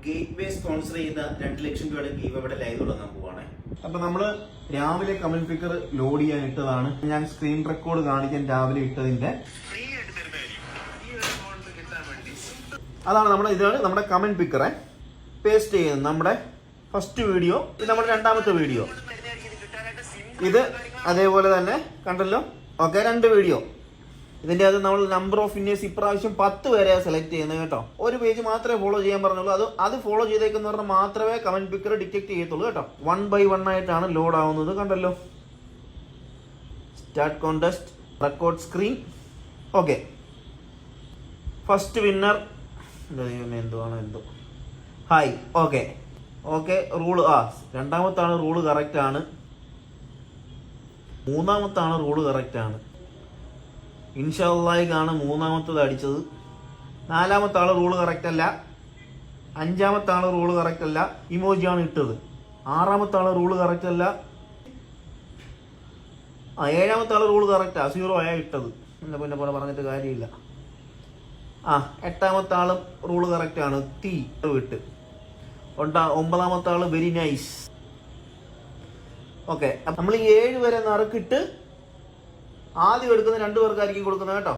Gate വേ sponsor ചെയ്യുന്ന 2 ലക്ഷം രൂപയുടെ give അവിടെ ലൈവ് തുടങ്ങാൻ പോവാണ്. അപ്പൊ നമ്മള് രാവിലെ കമന്റ് പിക്കർ ലോഡ് ചെയ്യാൻ ഇട്ടതാണ്. ഞാൻ സ്ക്രീൻ റെക്കോർഡ് കാണിക്കാൻ രാവിലെ ഇട്ടതിന്റെ അതാണ് ഇതാണ് നമ്മുടെ കമന്റ് പിക്കറെ പേസ്റ്റ് ചെയ്യുന്നത്. നമ്മുടെ ഫസ്റ്റ് വീഡിയോ, ഇത് നമ്മുടെ രണ്ടാമത്തെ വീഡിയോ. ഇത് അതേപോലെ തന്നെ കണ്ടല്ലോ. Okay, 2 video. ഇതിന്റെ അത് നമ്മൾ നമ്പർ ഓഫ് വിന്നേഴ്സ് ഇപ്രാവശ്യം 10 പേരെ സെലക്ട് ചെയ്യുന്നത് കേട്ടോ. ഒരു പേജ് മാത്രമേ ഫോളോ ചെയ്യാൻ പറഞ്ഞുള്ളൂ. അത് ഫോളോ ചെയ്തേക്കെന്ന് പറഞ്ഞാൽ മാത്രമേ കമന്റ് പിക്കർ ഡിറ്റക്ട് ചെയ്യത്തുള്ളൂ കേട്ടോ. 1 by 1 ആയിട്ടാണ് ലോഡ് ആവുന്നത്. കണ്ടല്ലോ, start contest, record screen. Okay, first winner എന്തോ ഹായ്. ഓക്കെ ഓക്കെ, റൂള് രണ്ടാമത്താണ് റൂള് കറക്റ്റ് ആണ്. മൂന്നാമത്താണ് റൂള് കറക്റ്റ് ആണ്. ഇൻഷാല്ലാഹിക്കാണ് മൂന്നാമത്തത് അടിച്ചത്. 4-മത്തെ ആള് റൂള് കറക്റ്റ് അല്ല. 5-മത്തെ ആള് റൂള് കറക്റ്റ് അല്ല, ഇമോജിയാണ് ഇട്ടത്. 6-മത്തെ ആള് റൂള് കറക്റ്റ് അല്ല. 7-മത്തെ ആള് റൂള് കറക്റ്റാ, 0 ആയാ ഇട്ടത്. എന്നെ പിന്നെ പോലെ പറഞ്ഞിട്ട് കാര്യമില്ല. 8-മത്തെ ആളും റൂള് കറക്റ്റ് ആണ്, തീ വിട്ട്. 9-മത്തെ ആള് വെരി നൈസ്. ഓക്കെ, നമ്മൾ ഈ 7 വരെ നറുക്കിട്ട് ആദ്യം എടുക്കുന്ന 2 പേർക്കായിരിക്കും കൊടുക്കുന്നത് കേട്ടോ.